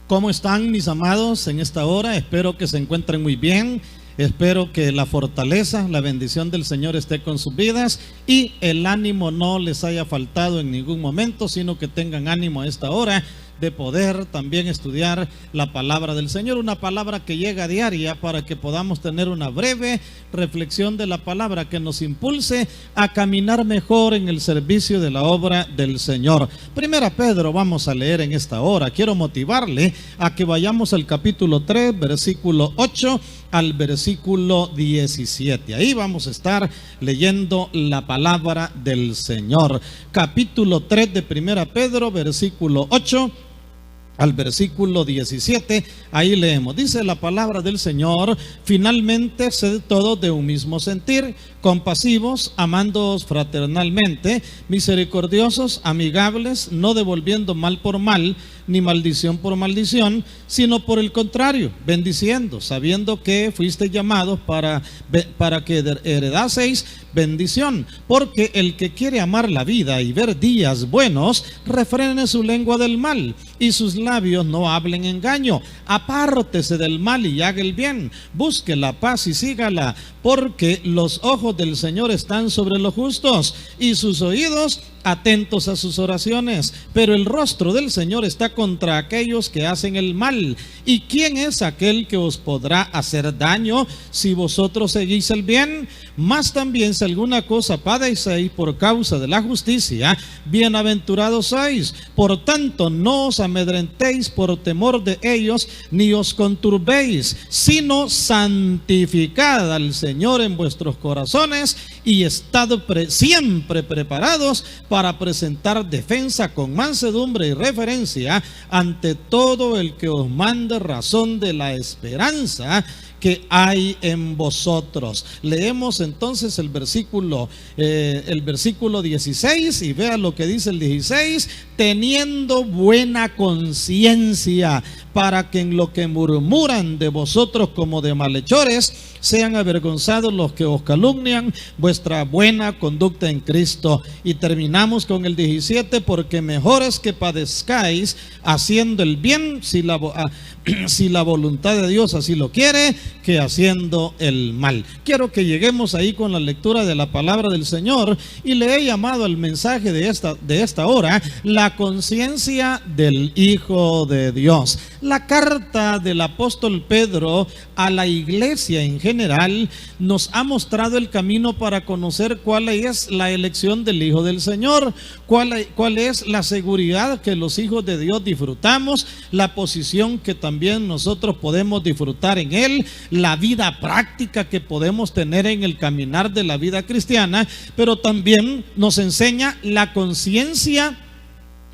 ¿Cómo están mis amados en esta hora? Espero que se encuentren muy bien. Espero que la fortaleza, la bendición del Señor esté con sus vidas y el ánimo no les haya faltado en ningún momento, sino que tengan ánimo a esta hora de poder también estudiar la palabra del Señor, una palabra que llega diaria para que podamos tener una breve reflexión de la palabra que nos impulse a caminar mejor en el servicio de la obra del Señor. Primera Pedro vamos a leer en esta hora. Quiero motivarle a que vayamos al capítulo 3, versículo 8 al versículo 17. Ahí vamos a estar leyendo la palabra del Señor. Capítulo 3 de Primera Pedro, versículo 8 al versículo 17, ahí leemos, dice la palabra del Señor: finalmente sed todos de un mismo sentir, compasivos, amándoos fraternalmente, misericordiosos, amigables, no devolviendo mal por mal, ni maldición por maldición, sino por el contrario, bendiciendo, sabiendo que fuisteis llamados para que heredaseis bendición, porque el que quiere amar la vida y ver días buenos, refrene su lengua del mal, y sus labios no hablen engaño. Apártese del mal y haga el bien, busque la paz y sígala, porque los ojos del Señor están sobre los justos, y sus oídos atentos a sus oraciones, pero el rostro del Señor está contra aquellos que hacen el mal. ¿Y quién es aquel que os podrá hacer daño si vosotros seguís el bien? Más también, si alguna cosa padecéis por causa de la justicia, bienaventurados sois. Por tanto, no os amedrentéis por temor de ellos, ni os conturbéis, sino santificad al Señor en vuestros corazones, y estad siempre preparados para presentar defensa con mansedumbre y reverencia ante todo el que os mande razón de la esperanza que hay en vosotros. Leemos entonces el versículo 16, y vea lo que dice el 16: teniendo buena conciencia, para que en lo que murmuran de vosotros como de malhechores, sean avergonzados los que os calumnian vuestra buena conducta en Cristo. Y terminamos con el 17: porque mejor es que padezcáis haciendo el bien, si la voluntad de Dios así lo quiere, que haciendo el mal. Quiero que lleguemos ahí con la lectura de la palabra del Señor, y le he llamado al mensaje de esta hora la conciencia del Hijo de Dios. La carta del apóstol Pedro a la iglesia en general nos ha mostrado el camino para conocer cuál es la elección del Hijo del Señor, cuál es la seguridad que los hijos de Dios disfrutamos, la posición que también nosotros podemos disfrutar en Él, la vida práctica que podemos tener en el caminar de la vida cristiana, pero también nos enseña la conciencia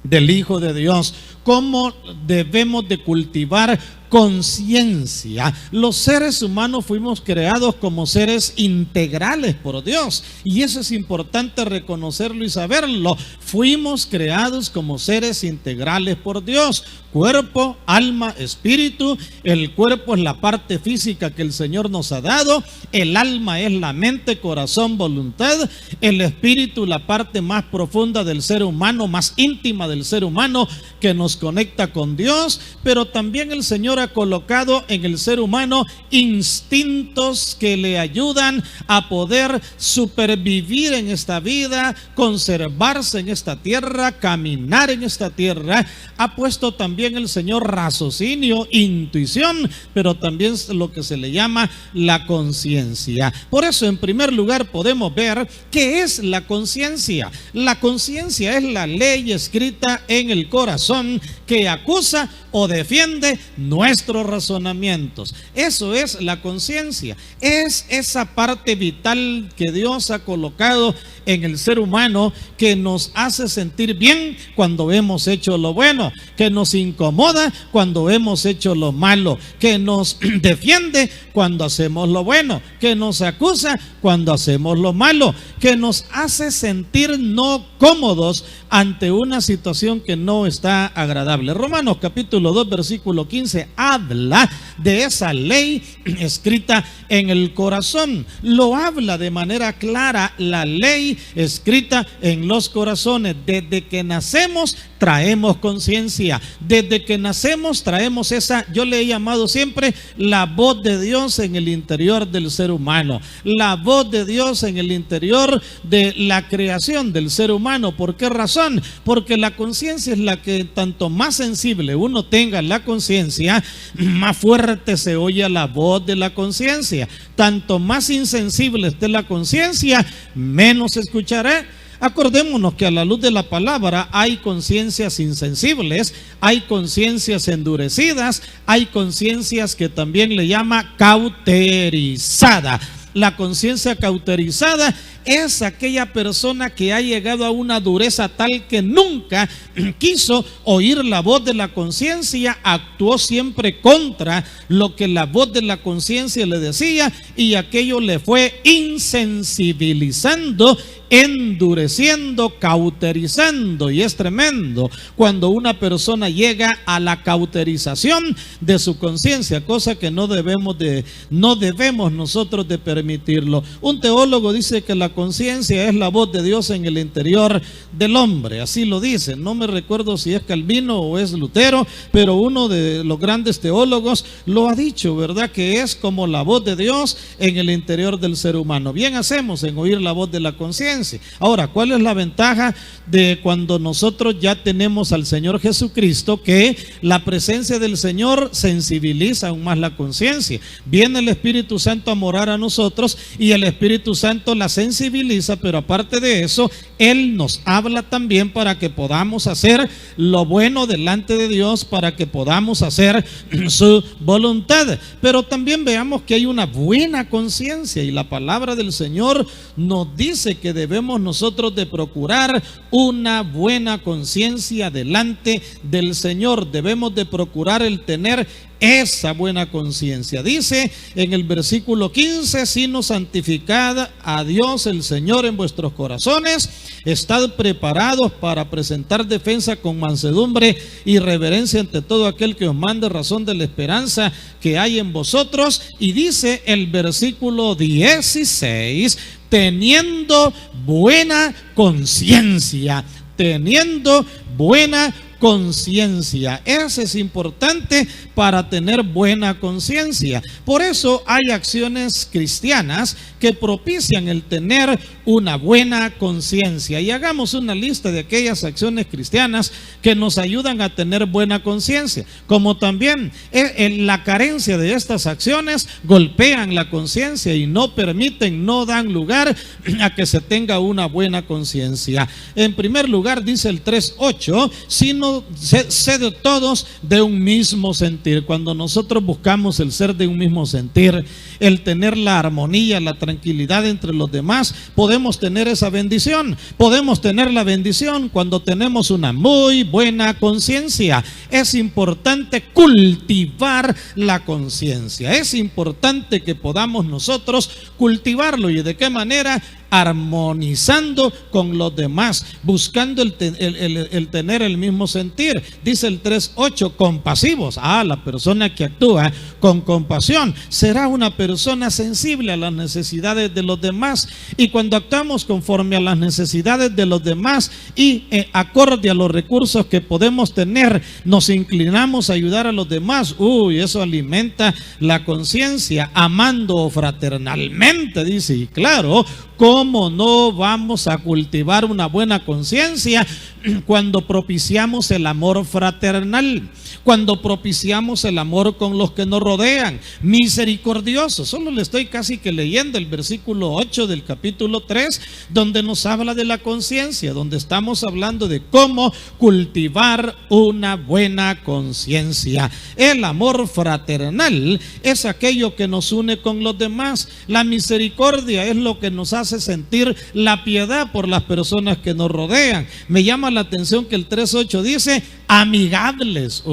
del Hijo de Dios, cómo debemos de cultivar conciencia. Los seres humanos fuimos creados como seres integrales por Dios, y eso es importante reconocerlo y saberlo. Fuimos creados como seres integrales por Dios: cuerpo, alma, espíritu. El cuerpo es la parte física que el Señor nos ha dado, el alma es la mente, corazón, voluntad, el espíritu la parte más profunda del ser humano, más íntima del ser humano, que nos conecta con Dios. Pero también el Señor ha colocado en el ser humano instintos que le ayudan a poder supervivir en esta vida, conservarse en esta tierra, caminar en esta tierra. Ha puesto también el Señor raciocinio, intuición, pero también lo que se le llama la conciencia. Por eso, en primer lugar, podemos ver qué es la conciencia. La conciencia es la ley escrita en el corazón que acusa o defiende nuestros razonamientos. Eso es la conciencia. Es esa parte vital que Dios ha colocado en el ser humano, que nos hace sentir bien cuando hemos hecho lo bueno, que nos incomoda cuando hemos hecho lo malo, que nos defiende cuando hacemos lo bueno, que nos acusa cuando hacemos lo malo, que nos hace sentir no cómodos ante una situación que no está agradable. Romanos capítulo 2 versículo 15 habla de esa ley escrita en el corazón. Lo habla de manera clara, la ley escrita en los corazones. Desde que nacemos traemos conciencia. Desde que nacemos traemos esa, yo le he llamado siempre la voz de Dios en el interior del ser humano, la voz de Dios en el interior de la creación del ser humano. ¿Por qué razón? Porque la conciencia es la que, tanto más sensible uno tenga la conciencia, más fuerte se oye la voz de la conciencia. Tanto más insensible esté la conciencia, menos se escuchará. Acordémonos que a la luz de la palabra hay conciencias insensibles, hay conciencias endurecidas, hay conciencias que también le llama cauterizada. La conciencia cauterizada es aquella persona que ha llegado a una dureza tal que nunca quiso oír la voz de la conciencia, actuó siempre contra lo que la voz de la conciencia le decía, y aquello le fue insensibilizando, endureciendo, cauterizando. Y es tremendo cuando una persona llega a la cauterización de su conciencia, cosa que no debemos nosotros de permitirlo. Un teólogo dice que la conciencia es la voz de Dios en el interior del hombre, así lo dice. No me recuerdo si es Calvino o es Lutero, pero uno de los grandes teólogos lo ha dicho, ¿verdad? Que es como la voz de Dios en el interior del ser humano. Bien hacemos en oír la voz de la conciencia. Ahora, ¿cuál es la ventaja de cuando nosotros ya tenemos al Señor Jesucristo? Que la presencia del Señor sensibiliza aún más la conciencia. Viene el Espíritu Santo a morar a nosotros y el Espíritu Santo la sensibiliza, pero aparte de eso, Él nos habla también para que podamos hacer lo bueno delante de Dios, para que podamos hacer su voluntad. Pero también veamos que hay una buena conciencia, y la palabra del Señor nos dice que debemos nosotros de procurar una buena conciencia delante del Señor. Debemos de procurar el tener esa buena conciencia. Dice en el versículo 15: sino santificad a Dios el Señor en vuestros corazones, estad preparados para presentar defensa con mansedumbre y reverencia ante todo aquel que os mande razón de la esperanza que hay en vosotros. Y dice el versículo 16: teniendo buena conciencia, teniendo buena conciencia. Eso es importante para tener buena conciencia. Por eso hay acciones cristianas que propician el tener una buena conciencia. Y hagamos una lista de aquellas acciones cristianas que nos ayudan a tener buena conciencia. Como también la carencia de estas acciones golpean la conciencia y no permiten, no dan lugar a que se tenga una buena conciencia. En primer lugar, dice el 3:8, sino sed todos de un mismo sentir. Cuando nosotros buscamos el ser de un mismo sentir, el tener la armonía, la tranquilidad entre los demás, podemos tener esa bendición. Podemos tener la bendición cuando tenemos una muy buena conciencia. Es importante cultivar la conciencia. Es importante que podamos nosotros cultivarlo. ¿Y de qué manera? Armonizando con los demás, buscando el tener el mismo sentir. Dice el 3:8, compasivos. La persona que actúa con compasión será una persona sensible a las necesidades de los demás. Y cuando actuamos conforme a las necesidades de los demás y acorde a los recursos que podemos tener, nos inclinamos a ayudar a los demás. Eso alimenta la conciencia, amando fraternalmente, dice. Y claro, ¿cómo no vamos a cultivar una buena conciencia cuando propiciamos el amor fraternal? Cuando propiciamos el amor con los que nos rodean, misericordiosos. Solo le estoy casi que leyendo el versículo 8 del capítulo 3, donde nos habla de la conciencia, donde estamos hablando de cómo cultivar una buena conciencia. El amor fraternal es aquello que nos une con los demás. La misericordia es lo que nos hace sentir la piedad por las personas que nos rodean. Me llama la atención que el 3:8 dice amigables.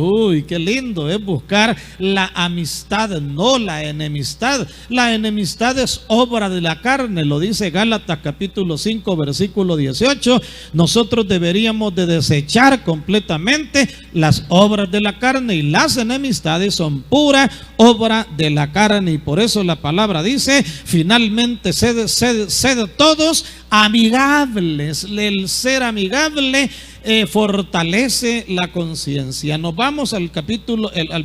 Qué lindo es buscar la amistad, no la enemistad. La enemistad es obra de la carne, lo dice Gálatas capítulo 5 versículo 18. Nosotros deberíamos de desechar completamente las obras de la carne, y las enemistades son pura obra de la carne. Y por eso la palabra dice, finalmente sed todos amigables. El ser amigable fortalece la conciencia. Nos vamos al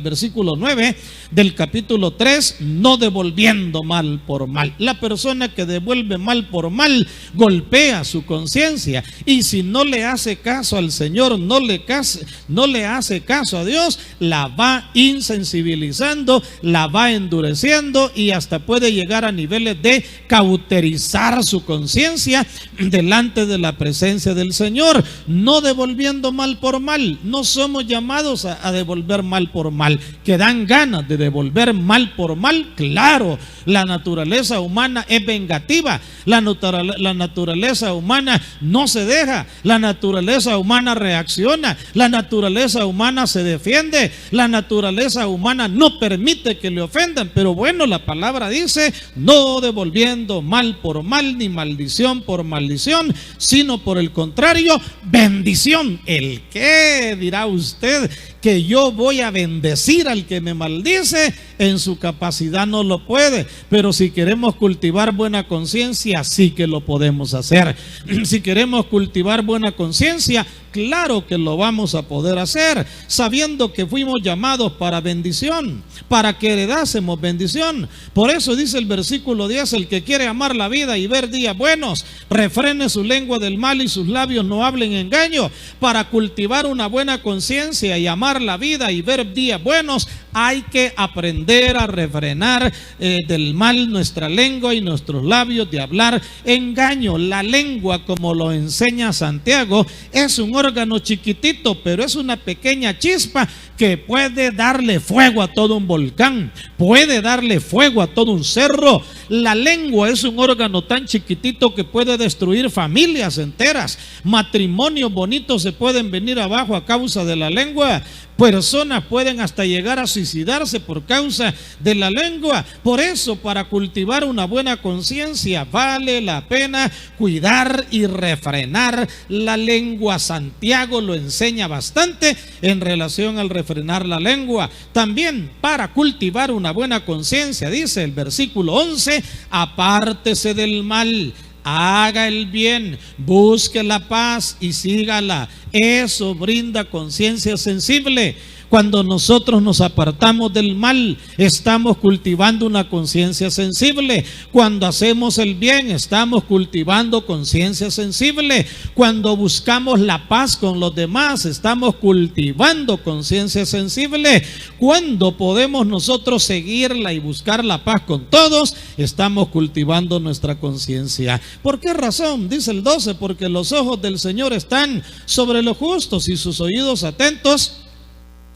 versículo 9 del capítulo 3, no devolviendo mal por mal. La persona que devuelve mal por mal golpea su conciencia, y si no le hace caso al Señor, no le hace caso a Dios, la va insensibilizando, la va endureciendo, y hasta puede llegar a niveles de cauterizar su conciencia delante de la presencia del Señor. No devolviendo mal por mal. No somos llamados a devolver mal por mal. Que dan ganas de devolver mal por mal, claro. La naturaleza humana es vengativa. La naturaleza humana no se deja. La naturaleza humana reacciona. La naturaleza humana se defiende. La naturaleza humana no permite que le ofendan. Pero bueno, la palabra dice: no devolviendo mal por mal, ni maldición por maldición, sino por el contrario, bendición. ¿El qué? Dirá usted, que yo voy a bendecir al que me maldice. En su capacidad no lo puede, pero si queremos cultivar buena conciencia, sí que lo podemos hacer. Si queremos cultivar buena conciencia, claro que lo vamos a poder hacer, sabiendo que fuimos llamados para bendición, para que heredásemos bendición. Por eso dice el versículo 10: el que quiere amar la vida y ver días buenos, refrene su lengua del mal y sus labios no hablen engaño. Para cultivar una buena conciencia y amar la vida y ver días buenos, hay que aprender a refrenar del mal nuestra lengua y nuestros labios de hablar engaño. La lengua, como lo enseña Santiago, es un órgano chiquitito, pero es una pequeña chispa que puede darle fuego a todo un volcán, puede darle fuego a todo un cerro. La lengua es un órgano tan chiquitito que puede destruir familias enteras. Matrimonios bonitos se pueden venir abajo a causa de la lengua. Personas pueden hasta llegar a suicidarse por causa de la lengua. Por eso, para cultivar una buena conciencia, vale la pena cuidar y refrenar la lengua. Santiago lo enseña bastante en relación al refrenar la lengua. También para cultivar una buena conciencia, dice el versículo 11: apártese del mal, haga el bien, busque la paz y sígala. Eso brinda conciencia sensible. Cuando nosotros nos apartamos del mal, estamos cultivando una conciencia sensible. Cuando hacemos el bien, estamos cultivando conciencia sensible. Cuando buscamos la paz con los demás, estamos cultivando conciencia sensible. Cuando podemos nosotros seguirla y buscar la paz con todos, estamos cultivando nuestra conciencia. ¿Por qué razón? Dice el 12: porque los ojos del Señor están sobre los justos y sus oídos atentos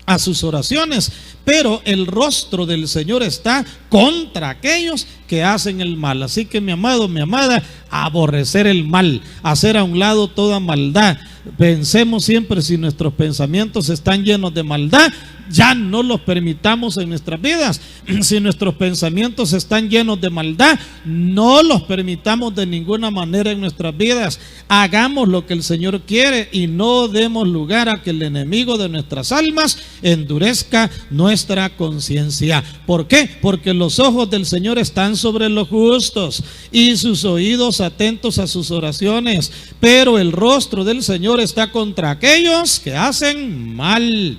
a sus oraciones, pero el rostro del Señor está contra aquellos que hacen el mal. Así que, mi amado, mi amada, aborrecer el mal, hacer a un lado toda maldad. Pensemos siempre, si nuestros pensamientos están llenos de maldad, ya no los permitamos en nuestras vidas. Si nuestros pensamientos están llenos de maldad, no los permitamos de ninguna manera en nuestras vidas. Hagamos lo que el Señor quiere y no demos lugar a que el enemigo de nuestras almas endurezca nuestra conciencia. ¿Por qué? Porque los ojos del Señor están sobre los justos y sus oídos atentos a sus oraciones, pero el rostro del Señor está contra aquellos que hacen mal.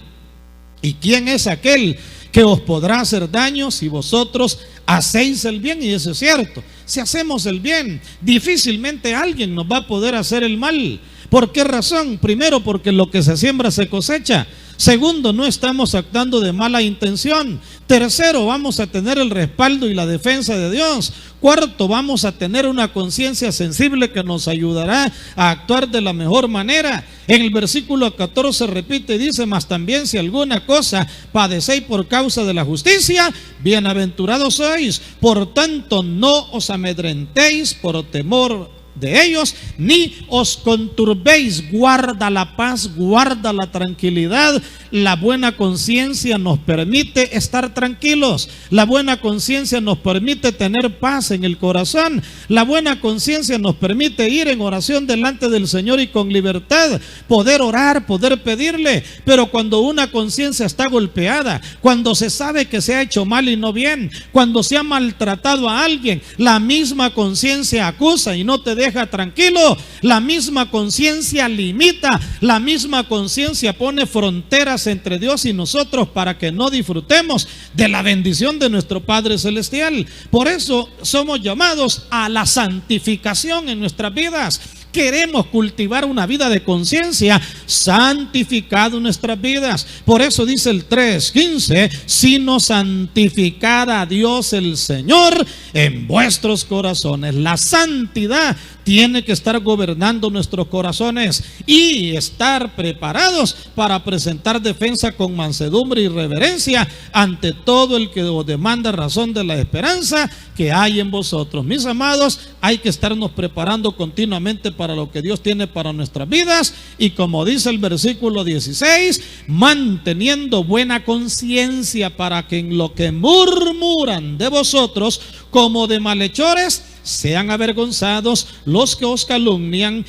¿Y quién es aquel que os podrá hacer daño si vosotros hacéis el bien? Y eso es cierto. Si hacemos el bien, difícilmente alguien nos va a poder hacer el mal. ¿Por qué razón? Primero, porque lo que se siembra se cosecha. Segundo, no estamos actuando de mala intención. Tercero, vamos a tener el respaldo y la defensa de Dios. Cuarto, vamos a tener una conciencia sensible que nos ayudará a actuar de la mejor manera. En el versículo 14 repite y dice: mas también si alguna cosa padecéis por causa de la justicia, bienaventurados sois. Por tanto, no os amedrentéis por temor de ellos, ni os conturbéis. Guarda la paz, guarda la tranquilidad. La buena conciencia nos permite estar tranquilos. La buena conciencia nos permite tener paz en el corazón. La buena conciencia nos permite ir en oración delante del Señor y con libertad poder orar, poder pedirle. Pero cuando una conciencia está golpeada, cuando se sabe que se ha hecho mal y no bien, cuando se ha maltratado a alguien, la misma conciencia acusa y no te deja tranquilo. La misma conciencia limita, la misma conciencia pone fronteras entre Dios y nosotros para que no disfrutemos de la bendición de nuestro Padre Celestial. Por eso somos llamados a la santificación en nuestras vidas. Queremos cultivar una vida de conciencia, santificado nuestras vidas. Por eso dice el 3:15, sino santificad a Dios el Señor en vuestros corazones. La santidad tiene que estar gobernando nuestros corazones y estar preparados para presentar defensa con mansedumbre y reverencia ante todo el que os demanda razón de la esperanza que hay en vosotros. Mis amados, hay que estarnos preparando continuamente para lo que Dios tiene para nuestras vidas, y como dice el versículo 16, manteniendo buena conciencia, para que en lo que murmuran de vosotros como de malhechores sean avergonzados los que os calumnian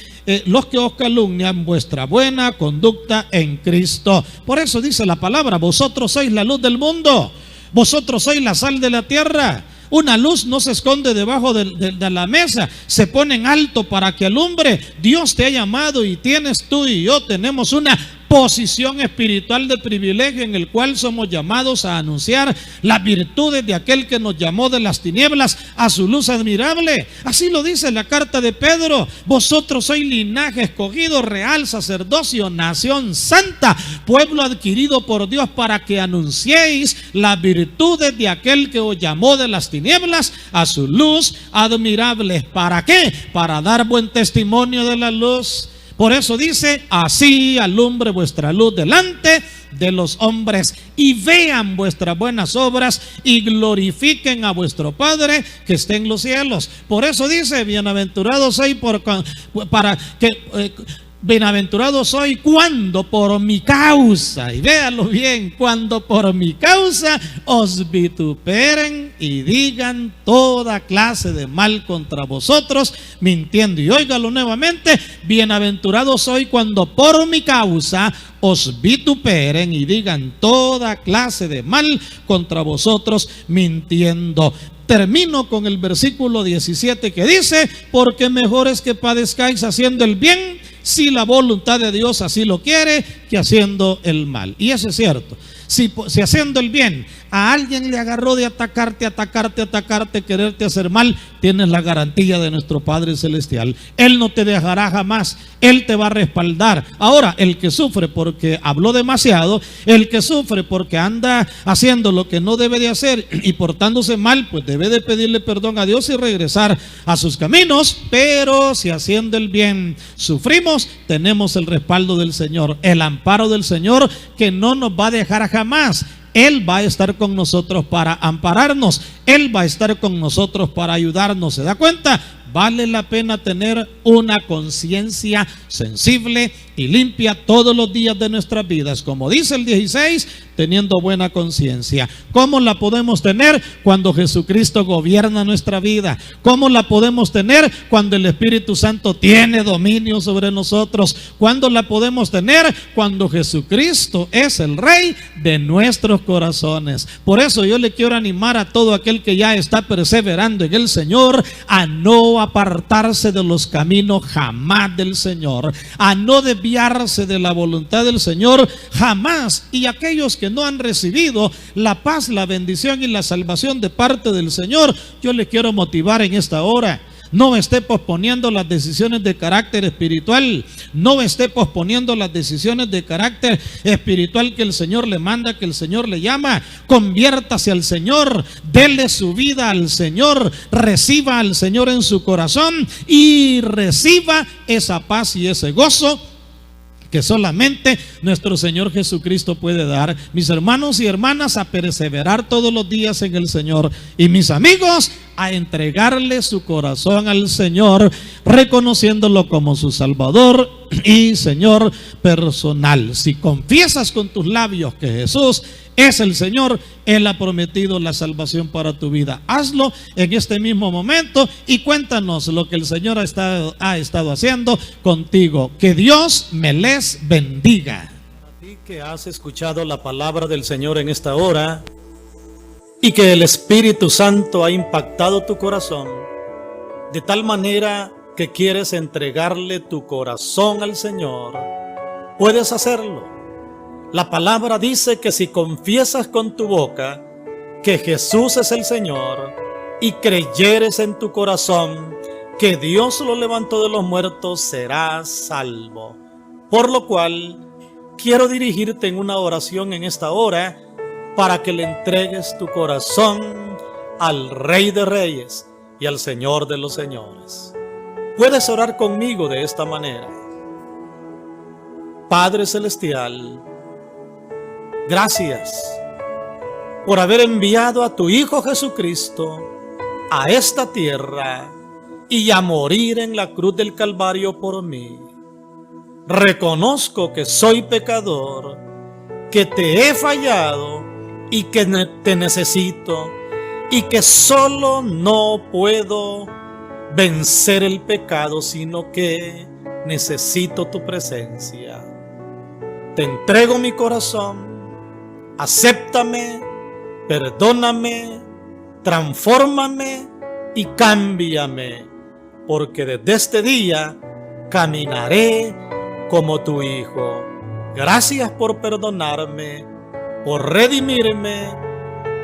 vuestra buena conducta en Cristo. Por eso dice la palabra: vosotros sois la luz del mundo, vosotros sois la sal de la tierra. Una luz no se esconde debajo de la mesa, se pone en alto para que alumbre. Dios te ha llamado y tienes, tú y yo tenemos una posición espiritual de privilegio en el cual somos llamados a anunciar las virtudes de aquel que nos llamó de las tinieblas a su luz admirable. Así lo dice la carta de Pedro: vosotros sois linaje escogido, real sacerdocio, nación santa, pueblo adquirido por Dios, para que anunciéis las virtudes de aquel que os llamó de las tinieblas a su luz admirable. ¿Para qué? Para dar buen testimonio de la luz. Por eso dice: así alumbre vuestra luz delante de los hombres, y vean vuestras buenas obras y glorifiquen a vuestro Padre que está en los cielos. Por eso dice: bienaventurado soy bienaventurado soy cuando por mi causa, y véalo bien, cuando por mi causa os vituperen y digan toda clase de mal contra vosotros, mintiendo. Y óigalo nuevamente: bienaventurado soy cuando por mi causa os vituperen y digan toda clase de mal contra vosotros, mintiendo. Termino con el versículo 17 que dice: porque mejor es que padezcáis haciendo el bien, si la voluntad de Dios así lo quiere, que haciendo el mal. Y eso es cierto. Si haciendo el bien a alguien le agarró de atacarte, quererte hacer mal, tienes la garantía de nuestro Padre Celestial. Él no te dejará jamás, Él te va a respaldar. Ahora, el que sufre porque habló demasiado, el que sufre porque anda haciendo lo que no debe de hacer y portándose mal, pues debe de pedirle perdón a Dios y regresar a sus caminos. Pero si haciendo el bien sufrimos, tenemos el respaldo del Señor, el amparo del Señor, que no nos va a dejar jamás. Él va a estar con nosotros para ampararnos, Él va a estar con nosotros para ayudarnos. ¿Se da cuenta? Vale la pena tener una conciencia sensible y limpia todos los días de nuestras vidas. Como dice el 16, teniendo buena conciencia. ¿Cómo la podemos tener? Cuando Jesucristo gobierna nuestra vida. ¿Cómo la podemos tener? Cuando el Espíritu Santo tiene dominio sobre nosotros. ¿Cuándo la podemos tener? Cuando Jesucristo es el Rey de nuestros corazones. Por eso yo le quiero animar a todo aquel que ya está perseverando en el Señor a no apartarse de los caminos jamás del Señor, a no desviarse de la voluntad del Señor jamás. Y aquellos que no han recibido la paz, la bendición y la salvación de parte del Señor, yo les quiero motivar en esta hora: no esté posponiendo las decisiones de carácter espiritual, no esté posponiendo las decisiones de carácter espiritual que el Señor le manda, que el Señor le llama. Conviértase al Señor, dele su vida al Señor, reciba al Señor en su corazón y reciba esa paz y ese gozo que solamente nuestro Señor Jesucristo puede dar. Mis hermanos y hermanas, a perseverar todos los días en el Señor. Y mis amigos, a entregarle su corazón al Señor, reconociéndolo como su Salvador y Señor personal. Si confiesas con tus labios que Jesús es el Señor, Él ha prometido la salvación para tu vida. Hazlo en este mismo momento y cuéntanos lo que el Señor ha estado haciendo contigo. Que Dios me les bendiga. A ti que has escuchado la palabra del Señor en esta hora y que el Espíritu Santo ha impactado tu corazón de tal manera que quieres entregarle tu corazón al Señor, puedes hacerlo. La palabra dice que si confiesas con tu boca que Jesús es el Señor y creyeres en tu corazón que Dios lo levantó de los muertos, serás salvo. Por lo cual, quiero dirigirte en una oración en esta hora para que le entregues tu corazón al Rey de Reyes y al Señor de los Señores. Puedes orar conmigo de esta manera. Padre Celestial, gracias por haber enviado a tu Hijo Jesucristo a esta tierra y a morir en la cruz del Calvario por mí. Reconozco que soy pecador, que te he fallado y que te necesito, y que solo no puedo vencer el pecado, sino que necesito tu presencia. Te entrego mi corazón, acéptame, perdóname, transfórmame y cámbiame, porque desde este día caminaré como tu Hijo. Gracias por perdonarme, por redimirme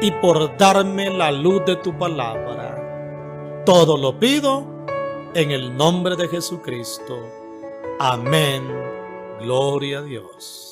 y por darme la luz de tu palabra. Todo lo pido en el nombre de Jesucristo. Amén. Gloria a Dios.